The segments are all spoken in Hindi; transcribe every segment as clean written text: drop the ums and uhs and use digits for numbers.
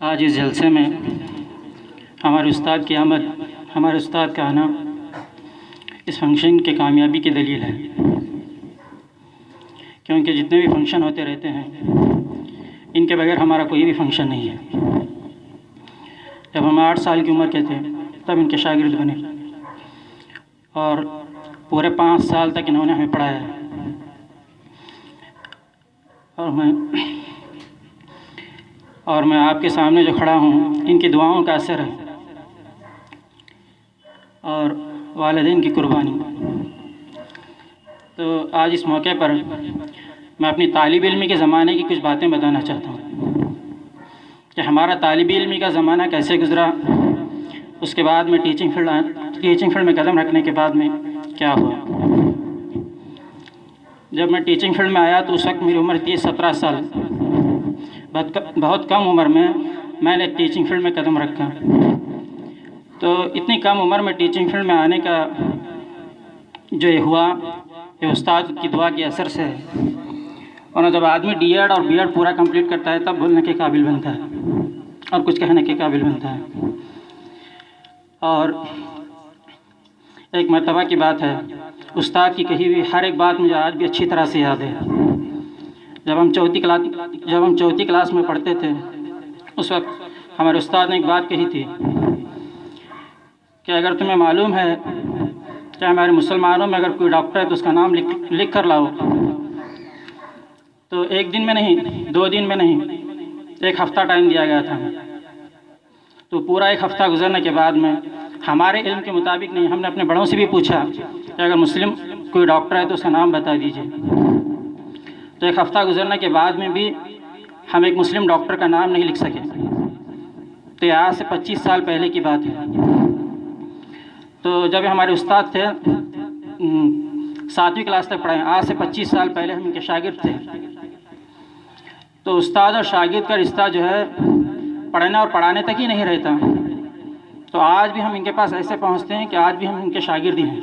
आज इस जलसे में हमारे उस्ताद की आमद, हमारे उस्ताद का आना इस फंक्शन की कामयाबी की दलील है, क्योंकि जितने भी फंक्शन होते रहते हैं इनके बगैर हमारा कोई भी फंक्शन नहीं है। जब हम 8 साल की उम्र के थे तब इनके शागिर्द बने और पूरे 5 साल तक इन्होंने हमें पढ़ाया है। और मैं आपके सामने जो खड़ा हूँ इनकी दुआओं का असर है और वालिदैन की कुर्बानी। तो आज इस मौके पर मैं अपनी तालिब इल्मी के ज़माने की कुछ बातें बताना चाहता हूँ कि हमारा तालिब इल्मी का ज़माना कैसे गुज़रा, उसके बाद में टीचिंग फील्ड में कदम रखने के बाद में क्या हुआ। जब मैं टीचिंग फील्ड में आया तो उस वक्त मेरी उम्र थी 17 साल। बहुत कम उम्र में मैंने टीचिंग फील्ड में कदम रखा। तो इतनी कम उम्र में टीचिंग फील्ड में आने का जो ये हुआ, ये उस्ताद की दुआ के असर से है। और जब आदमी डीएड और बीएड पूरा कंप्लीट करता है तब बोलने के काबिल बनता है और कुछ कहने के काबिल बनता है। और एक मरतबा की बात है, उस्ताद की कही हुई हर एक बात मुझे आज भी अच्छी तरह से याद है। जब हम चौथी क्लास में पढ़ते थे उस वक्त हमारे उस्ताद ने एक बात कही थी कि अगर तुम्हें मालूम है कि हमारे मुसलमानों में अगर कोई डॉक्टर है तो उसका नाम लिख कर लाओ। तो एक दिन में नहीं, 2 दिन में नहीं, 1 हफ़्ता टाइम दिया गया था। तो पूरा 1 हफ़्ता गुजरने के बाद में हमारे इल्म के मुताबिक नहीं, हमने अपने बड़ों से भी पूछा कि अगर मुस्लिम कोई डॉक्टर है तो उसका नाम बता दीजिए। तो 1 हफ़्ता गुजरने के बाद में भी हम एक मुस्लिम डॉक्टर का नाम नहीं लिख सके। तो आज से 25 साल पहले की बात है। तो जब हमारे उस्ताद थे 7वीं क्लास तक पढ़ाए, आज से 25 साल पहले हम इनके शागिर्द थे। तो उस्ताद और शागिर्द का रिश्ता जो है पढ़ने और पढ़ाने तक ही नहीं रहता। तो आज भी हम इनके पास ऐसे पहुंचते हैं कि आज भी हम इनके शागिर्द ही हैं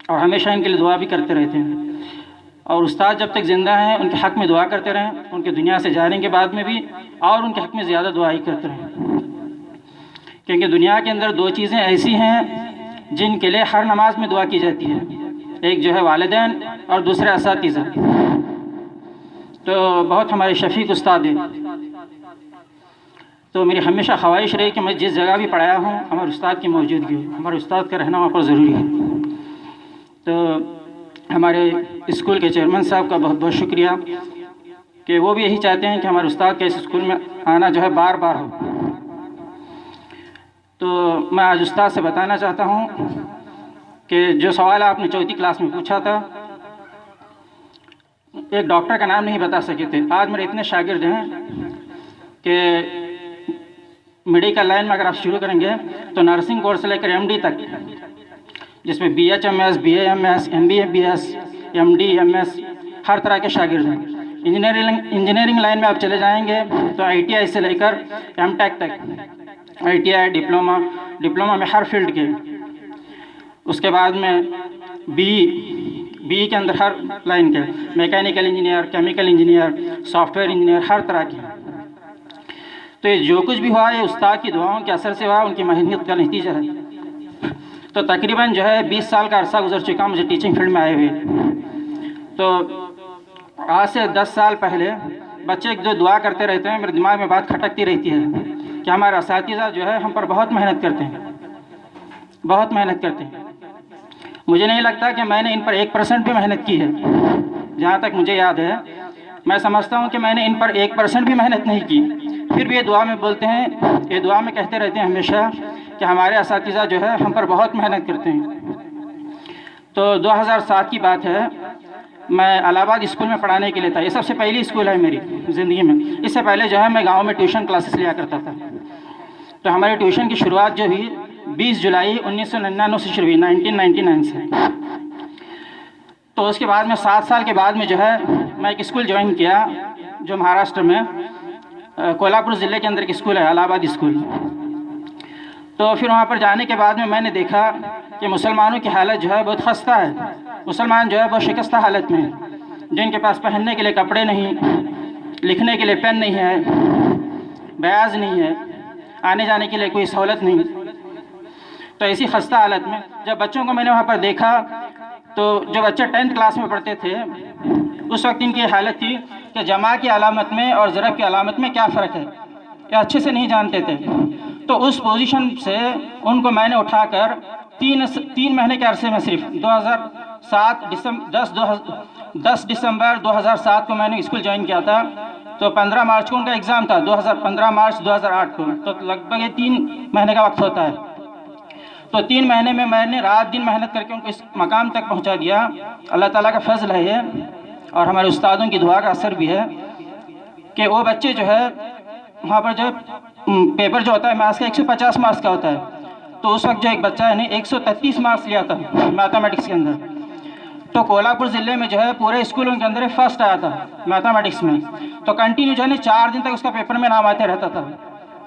और हमेशा इनके लिए दुआ भी करते रहते हैं। और उस्ताद जब तक ज़िंदा हैं उनके हक़ में दुआ करते रहें, उनके दुनिया से जाने के बाद में भी, और उनके हक़ में ज़्यादा दुआ ही करते रहें। क्योंकि दुनिया के अंदर 2 चीज़ें ऐसी हैं जिनके लिए हर नमाज में दुआ की जाती है, एक जो है वालिदैन और दूसरा असातिज़ा। तो बहुत हमारे शफीक उस्ताद हैं। तो मेरी हमेशा ख्वाहिश रही कि मैं जिस जगह भी पढ़ाया हूँ हमारे उस्ताद की मौजूदगी हो, हमारे उस्ताद का रहना वहाँ पर ज़रूरी है। तो हमारे स्कूल के चेयरमैन साहब का बहुत बहुत शुक्रिया कि वो भी यही चाहते हैं कि हमारे उस्ताद के इस स्कूल में आना जो है बार बार हो। तो मैं आज उस्ताद से बताना चाहता हूँ कि जो सवाल आपने 4वीं क्लास में पूछा था, एक डॉक्टर का नाम नहीं बता सके थे। आज मेरे इतने शागिर्द हैं कि मेडिकल लाइन में अगर आप शुरू करेंगे तो नर्सिंग कोर्स से लेकर एमडी तक, जिसमें BHMS, BAMS, MBBS, MD, MS, हर तरह के शागिर्द हैं। इंजीनियरिंग लाइन में आप चले जाएंगे तो आईटीआई से लेकर एमटेक तक, आईटीआई, डिप्लोमा में हर फील्ड के। उसके बाद में बी के अंदर हर लाइन के, mechanical engineer, chemical engineer, software engineer, हर तरह के। तो ये जो कुछ भी हुआ ये उस्ताद की दुआओं के असर से हुआ, उनकी मेहनत का नतीजा है। तो तकरीबन जो है 20 साल का अरसा गुजर चुका मुझे टीचिंग फील्ड में आए हुए। तो आज से 10 साल पहले बच्चे जो दुआ करते रहते हैं, मेरे दिमाग में बात खटकती रहती है कि हमारे असातिज़ा जो है हम पर बहुत मेहनत करते हैं, बहुत मेहनत करते हैं। मुझे नहीं लगता कि मैंने इन पर 1% भी मेहनत की है। जहाँ तक मुझे याद है, मैं समझता हूँ कि मैंने इन पर 1% भी मेहनत नहीं की। फिर भी ये दुआ में बोलते हैं, ये दुआ में कहते रहते हैं हमेशा कि हमारे असातिज़ा जो है हम पर बहुत मेहनत करते हैं। तो 2007 की बात है, मैं इलाहाबाद स्कूल में पढ़ाने के लिए था। ये सबसे पहली स्कूल है मेरी ज़िंदगी में। इससे पहले जो है मैं गांव में ट्यूशन क्लासेस लिया करता था। तो हमारी ट्यूशन की शुरुआत जो हुई 20 जुलाई 1999 से शुरू हुई, 1999 से। तो उसके बाद में 7 साल के बाद में जो है मैं एक स्कूल ज्वाइन किया जो महाराष्ट्र में कोल्हापुर ज़िले के अंदर एक स्कूल है, इलाहाबाद स्कूल। तो फिर वहाँ पर जाने के बाद में मैंने देखा कि मुसलमानों की हालत जो है बहुत खस्ता है। मुसलमान जो है बहुत शिकस्ता हालत में है, जिनके पास पहनने के लिए कपड़े नहीं, लिखने के लिए पेन नहीं है, ब्याज नहीं है, आने जाने के लिए कोई सहूलत नहीं। तो ऐसी खस्ता हालत में जब बच्चों को मैंने वहाँ पर देखा, तो जो बच्चे 10th क्लास में पढ़ते थे उस वक्त इनकी हालत थी कि जमा की अलामत में और ज़रब की अलामत में क्या फ़र्क है, ये अच्छे से नहीं जानते थे। तो उस पोजीशन से उनको मैंने उठाकर तीन महीने के अरसे में सिर्फ 10 दिसंबर 2007 को मैंने स्कूल ज्वाइन किया था। तो 15 मार्च को उनका एग्ज़ाम था, 15 मार्च 2008 को। तो लगभग ये 3 महीने का वक्त होता है। तो 3 महीने में मैंने रात दिन मेहनत करके उनको इस मकाम तक पहुंचा दिया। अल्लाह ताला का फजल है ये, और हमारे उस्तादों की दुआ का असर भी है कि वो बच्चे जो है वहाँ पर जो पेपर जो होता है मैथ्स का 150 मार्क्स का होता है, तो उस वक्त जो एक बच्चा है ने 133 मार्क्स लिया था मैथमेटिक्स के अंदर। तो कोल्हापुर ज़िले में जो है पूरे स्कूलों के अंदर फर्स्ट आया था मैथमेटिक्स में। तो कंटिन्यू जो है 4 दिन तक उसका पेपर में नाम आते रहता था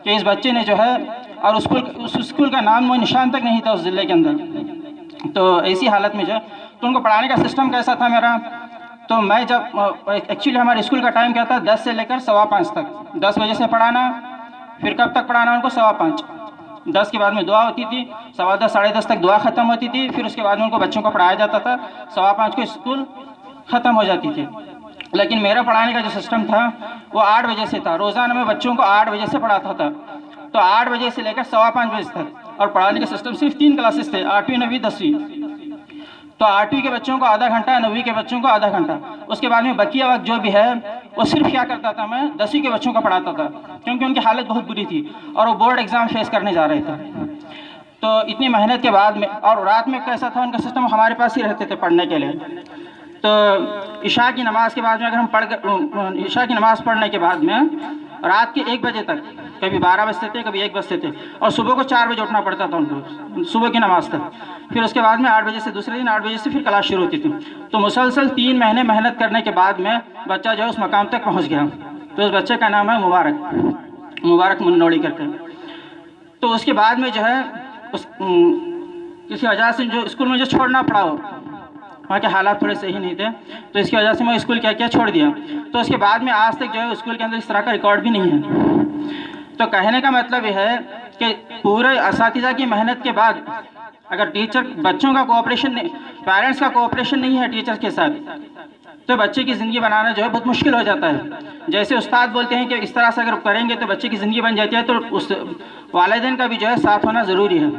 कि इस बच्चे ने जो है, और उस स्कूल का नाम वो निशान तक नहीं था उस ज़िले के अंदर। तो ऐसी हालत में जो है, तो उनको पढ़ाने का सिस्टम कैसा था मेरा, तो मैं जब एक्चुअली हमारे स्कूल का टाइम क्या था 10 से लेकर 5:15 तक, 10 बजे से पढ़ाना, फिर कब तक पढ़ाना उनको 5:15, 10 के बाद में दुआ होती थी, 10:15 साढ़े 10 तक दुआ ख़त्म होती थी, फिर उसके बाद में उनको बच्चों को पढ़ाया जाता था, 5:15 को स्कूल ख़त्म हो जाती थी। लेकिन मेरा पढ़ाने का जो सिस्टम था वो 8 बजे से था। रोज़ाना मैं बच्चों को 8 बजे से पढ़ाता था, तो 8 बजे से लेकर 5:15 बजे तक। और पढ़ाने का सिस्टम सिर्फ 3 क्लासेस थे, 8वीं 9वीं 10वीं। तो 8वीं के बच्चों को आधा घंटा, 9वीं के बच्चों को आधा घंटा। उसके बाद में बकिया वक्त जो भी है वो सिर्फ क्या करता था, मैं 10वीं के बच्चों को पढ़ाता था, क्योंकि उनकी हालत बहुत बुरी थी और वो बोर्ड एग्ज़ाम फेस करने जा रहे थे। तो इतनी मेहनत के बाद में, और रात में कैसा था उनका सिस्टम, हमारे पास ही रहते थे पढ़ने के लिए। तो इशा की नमाज़ के बाद में अगर हम इशा की नमाज़ पढ़ने के बाद में रात के 1 बजे तक, कभी 12 बजते थे, कभी 1 बजते थे, और सुबह को 4 बजे उठना पड़ता था उनको सुबह की नमाज़ तक। फिर उसके बाद में 8 बजे से दूसरे दिन 8 बजे से फिर क्लास शुरू होती थी। तो मुसलसल 3 महीने मेहनत करने के बाद में बच्चा जो है उस मकाम तक पहुँच गया। तो उस बच्चे का नाम है मुबारक मुन्नौड़ी करके। तो उसके बाद में जो है किसी वजह से जो स्कूल में जो छोड़ना पड़ा हो, वहाँ के हालात थोड़े सही नहीं थे, तो इसकी वजह से मैं स्कूल क्या छोड़ दिया। तो उसके बाद में आज तक जो है स्कूल के अंदर इस तरह का रिकॉर्ड भी नहीं है। तो कहने का मतलब यह है कि पूरे असातिज़ा की मेहनत के बाद अगर टीचर, बच्चों का कोऑपरेशन नहीं, पेरेंट्स का कोऑपरेशन नहीं है टीचर के साथ, तो बच्चे की ज़िंदगी बनाना जो है बहुत मुश्किल हो जाता है। जैसे उस्ताद बोलते हैं कि इस तरह से अगर करेंगे तो बच्चे की ज़िंदगी बन जाती है, तो उस वालिदैन का भी जो है साथ होना ज़रूरी है।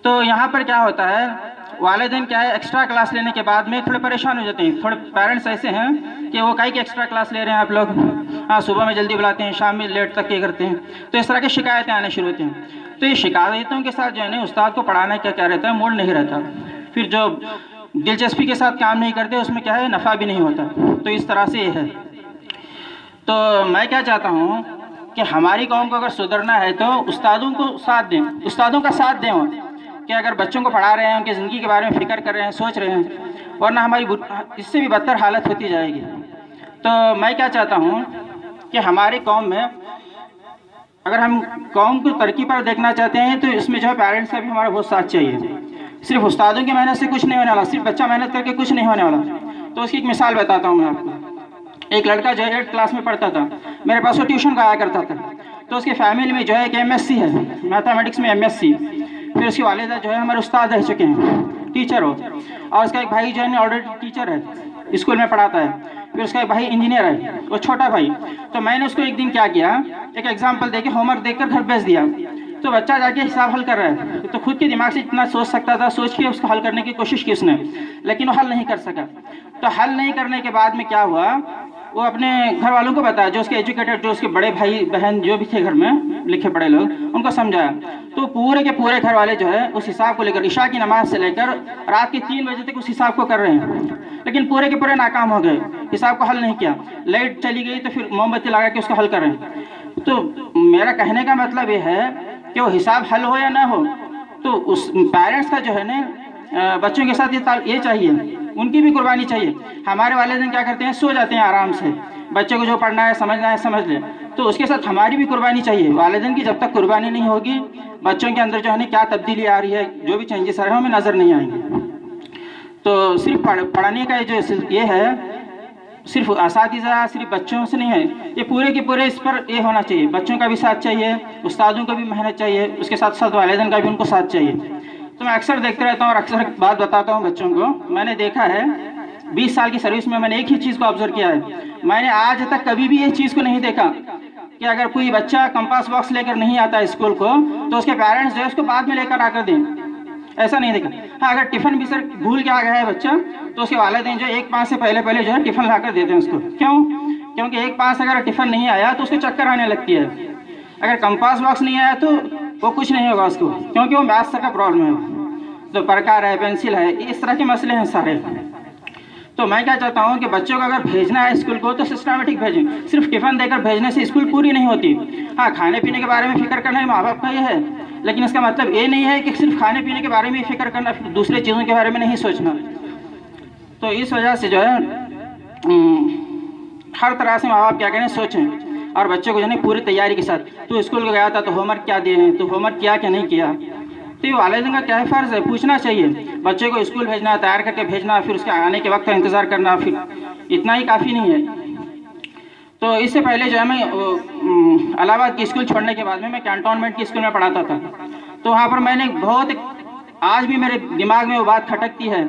तो यहाँ पर क्या होता है, वालिदैन क्या है, एक्स्ट्रा क्लास लेने के बाद में थोड़े परेशान हो जाते हैं। थोड़े पेरेंट्स ऐसे हैं कि वो काहे की एक्स्ट्रा क्लास ले रहे हैं आप लोग, हाँ सुबह में जल्दी बुलाते हैं, शाम में लेट तक के करते हैं। तो इस तरह की शिकायतें आने शुरू होती हैं। तो ये शिकायतों के साथ जो है ना उस्ताद को पढ़ाना क्या रहता है, मूड नहीं रहता। फिर जो दिलचस्पी के साथ काम नहीं करते उसमें क्या है, नफ़ा भी नहीं होता। तो इस तरह से ये है। तो मैं क्या चाहता हूँ कि हमारी कौम को अगर सुधरना है तो उस्तादों को साथ दें, उस्तादों का साथ दें वो, कि अगर बच्चों को पढ़ा रहे हैं, उनकी ज़िंदगी के बारे में फ़िक्र कर रहे हैं, सोच रहे हैं, वरना हमारी इससे भी बदतर हालत होती जाएगी। तो मैं क्या चाहता हूँ कि हमारी कौम में अगर हम कौम को तरक्की पर देखना चाहते हैं तो इसमें जो है पेरेंट्स का भी हमारा बहुत साथ चाहिए। सिर्फ उस्तादों की मेहनत से कुछ नहीं होने वाला, सिर्फ बच्चा मेहनत करके कुछ नहीं होने वाला। तो उसकी एक मिसाल बताता हूँ मैं आपको। एक लड़का जो है 8th क्लास में पढ़ता था, मेरे पास वो ट्यूशन का आया करता था। तो उसके फैमिली में जो है एक MSc है, मैथमेटिक्स में MSc। फिर उसकी वालिदा जो है हमारे उस्ताद रह चुके हैं, टीचर हो, और उसका एक भाई जो है ऑलरेडी टीचर है, स्कूल में पढ़ाता है। फिर उसका एक भाई इंजीनियर है, वो छोटा भाई। तो मैंने उसको एक दिन क्या किया, एक एग्जाम्पल देके होमवर्क देकर घर भेज दिया। तो बच्चा जाके हिसाब हल कर रहा है, तो खुद के दिमाग से इतना सोच सकता था, सोच के उसको हल करने की कोशिश की उसने, लेकिन वो हल नहीं कर सका। तो हल नहीं करने के बाद में क्या हुआ, वो अपने घर वालों को बताया, जो उसके एजुकेटेड, जो उसके बड़े भाई बहन जो भी थे घर में लिखे पढ़े लोग, उनको समझाया। तो पूरे के पूरे घर वाले जो है उस हिसाब को लेकर इशा की नमाज से लेकर रात के 3 बजे तक उस हिसाब को कर रहे हैं, लेकिन पूरे के पूरे नाकाम हो गए, हिसाब को हल नहीं किया। लाइट चली गई तो फिर मोमबत्ती लगा के उसको हल कर रहे हैं। तो मेरा कहने का मतलब ये है कि वो हिसाब हल हो या ना हो, तो उस पेरेंट्स का जो है ना बच्चों के साथ ये चाहिए, उनकी भी कुर्बानी चाहिए। हमारे वालिदैन क्या करते हैं, सो जाते हैं आराम से, बच्चे को जो पढ़ना है समझना है समझ ले, तो उसके साथ हमारी भी कुर्बानी चाहिए। वालिदैन की जब तक कुर्बानी नहीं होगी, बच्चों के अंदर जो है ना क्या तब्दीली आ रही है, जो भी चेंजेस आ रहे हैं हमें नज़र नहीं आएंगे। तो सिर्फ पढ़ाने का जो ये है सिर्फ असातिज़ा सिर्फ बच्चों से नहीं है, ये पूरे के पूरे इस पर ये होना चाहिए। बच्चों का भी साथ चाहिए, उस्तादों का भी मेहनत चाहिए, उसके साथ साथ वालिदैन का भी उनको साथ चाहिए। तो मैं अक्सर देखते रहता हूँ और अक्सर बात बताता हूँ बच्चों को। मैंने देखा है 20 साल की सर्विस में मैंने एक ही चीज़ को ऑब्जर्व किया है। मैंने आज तक कभी भी ये चीज़ को नहीं देखा कि अगर कोई बच्चा कंपास बॉक्स लेकर नहीं आता स्कूल को तो उसके पेरेंट्स जो है उसको बाद में लेकर आकर दें, ऐसा नहीं देखा। हाँ, अगर टिफ़िन भी सर भूल के आ गया है बच्चा तो उसके वालिदैन जो 1-5 से पहले जो है टिफ़िन ला कर देते हैं उसको। क्यों? क्योंकि 1-5 अगर टिफ़िन नहीं आया तो उसको चक्कर आने लगती है। अगर कंपास बॉक्स नहीं आया तो वो कुछ नहीं होगा उसको, क्योंकि वो मैथ्स का प्रॉब्लम है, तो प्रकार है, पेंसिल है, इस तरह के मसले हैं सारे। तो मैं क्या चाहता हूँ कि बच्चों को अगर भेजना है स्कूल को तो सिस्टमेटिक भेजें। सिर्फ टिफ़िन देकर भेजने से स्कूल पूरी नहीं होती। हाँ, खाने पीने के बारे में फ़िक्र करना माँ बाप का ये है, लेकिन इसका मतलब ये नहीं है कि सिर्फ खाने पीने के बारे में ही फ़िक्र करना, फिर दूसरे चीज़ों के बारे में नहीं सोचना। तो इस वजह से जो है हर तरह से माँ बाप क्या करें सोचें और बच्चों को जो है पूरी तैयारी के साथ। तो स्कूल को गया था तो होमवर्क क्या दिए हैं, तो होमवर्क किया क्या नहीं किया। तो ये वालिदैन का क्या है फ़र्ज़ है, पूछना चाहिए। बच्चे को स्कूल भेजना, तैयार करके भेजना, फिर उसके आने के वक्त का इंतज़ार करना, फिर इतना ही काफ़ी नहीं है। तो इससे पहले जो है मैं इलाहाबाद की स्कूल छोड़ने के बाद में मैं कैंटोनमेंट की स्कूल में पढ़ाता था। तो वहाँ पर मैंने बहुत, आज भी मेरे दिमाग में वो बात खटकती है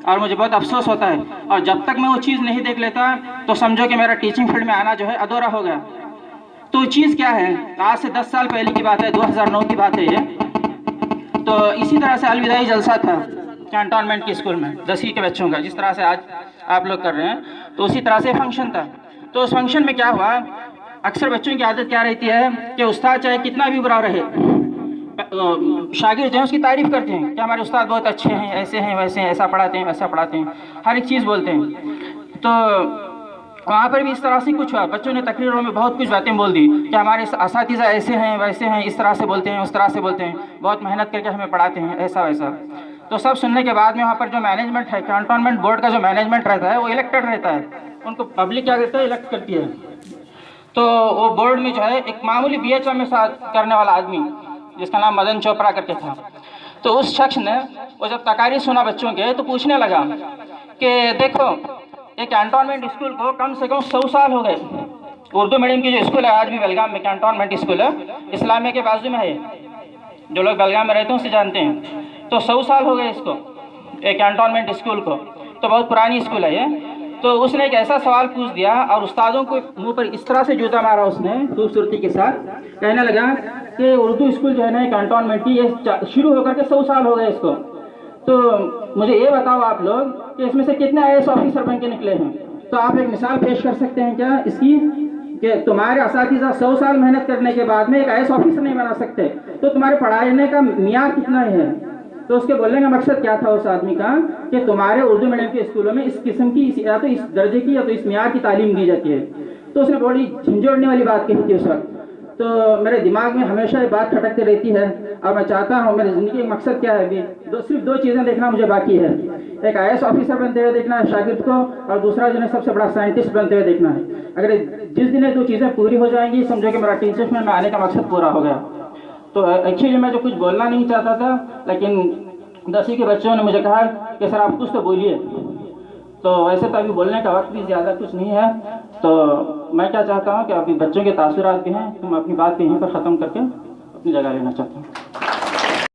और मुझे बहुत अफसोस होता है। और जब तक मैं वो चीज़ नहीं देख लेता तो समझो कि मेरा टीचिंग फील्ड में आना जो है अधूरा हो गया। तो चीज़ क्या है, आज से 10 साल पहले की बात है, 2009 की बात है ये। तो इसी तरह से अलविदाई जलसा था कैंटोनमेंट की स्कूल में 10वीं के बच्चों का, जिस तरह से आज आप लोग कर रहे हैं, तो उसी तरह से फंक्शन था। तो उस फंक्शन में क्या हुआ, अक्सर बच्चों की आदत क्या रहती है कि उस्ताद चाहे कितना भी बुरा रहे, शागिर्द जो है उसकी तारीफ़ करते हैं कि हमारे उस्ताद बहुत अच्छे हैं, ऐसे हैं, वैसे हैं, ऐसा पढ़ाते हैं, वैसा पढ़ाते हैं, हर एक चीज़ बोलते हैं। तो वहाँ पर भी इस तरह से कुछ हुआ, बच्चों ने तकरीरों में बहुत कुछ बातें बोल दी कि हमारे असातिज़ा ऐसे हैं, वैसे हैं, इस तरह से बोलते हैं, उस तरह से बोलते हैं, बहुत मेहनत करके हमें पढ़ाते हैं, ऐसा वैसा। तो सब सुनने के बाद में वहाँ पर जो मैनेजमेंट है, कैंटोनमेंट बोर्ड का जो मैनेजमेंट रहता है वो इलेक्टेड रहता है, उनको पब्लिक क्या करता है, इलेक्ट करती है। तो वो बोर्ड में जो है एक मामूली BHM में साथ करने वाला आदमी जिसका नाम मदन चोपड़ा करके था, तो उस शख्स ने वो जब तकारीर सुना बच्चों के तो पूछने लगा कि देखो ये कैंटोनमेंट स्कूल को कम से कम 100 साल हो गए। उर्दू मीडियम की जो स्कूल है आज भी बेलगाम में कैंटोनमेंट स्कूल है, इस्लामिया के बाजू में है, जो लोग बेलगाम में रहते हैं उसे जानते हैं। तो 100 साल हो गए इसको, एक कैंटोनमेंट स्कूल को, तो बहुत पुरानी स्कूल है ये। तो उसने एक ऐसा सवाल पूछ दिया और उस्तादों को मुंह पर इस तरह से जूता मारा उसने खूबसूरती के साथ, कहने लगा कि उर्दू स्कूल जो है ना कैंटोनमेंट की, ये शुरू होकर के 100 साल हो गए इसको। तो मुझे ये बताओ आप लोग कि इसमें से कितने IAS ऑफिसर बन के निकले हैं। तो आप एक मिसाल पेश कर सकते हैं क्या इसकी कि तुम्हारे असातिज़ा 100 साल मेहनत करने के बाद में एक IAS ऑफिसर नहीं बना सकते, तो तुम्हारे पढ़ाने का मियार कितना है। तो उसके बोलने का मकसद क्या था उस आदमी का कि तुम्हारे उर्दू मीडियम के स्कूलों में इस किस्म की या तो इस दर्जे की या तो इस मियार की तालीम दी जाती है। तो उसने बड़ी झंझोड़ने वाली बात कही थी उस वक्त। तो मेरे दिमाग में हमेशा ये बात खटकती रहती है और मैं चाहता हूँ, मेरी ज़िंदगी का मकसद क्या है, सिर्फ 2 चीज़ें देखना मुझे बाकी है। एक IAS ऑफिसर बनते हुए देखना है शागिर्द को, और दूसरा जो है सबसे बड़ा साइंटिस्ट बनते हुए देखना है। अगर जिस दिन ये 2 चीज़ें पूरी हो जाएंगी समझो कि मेरा टीचर्स में आने का मकसद पूरा हो गया। तो एक्चुअली मैं जो कुछ बोलना नहीं चाहता था, लेकिन 10वीं के बच्चों ने मुझे कहा कि सर आप कुछ तो बोलिए। तो वैसे तो अभी बोलने का वक्त भी ज़्यादा कुछ नहीं है, तो मैं क्या चाहता हूँ कि अभी बच्चों के तासुरात भी हैं, तो मैं अपनी बात को यहीं पर ख़त्म करके अपनी जगह लेना चाहता हूँ।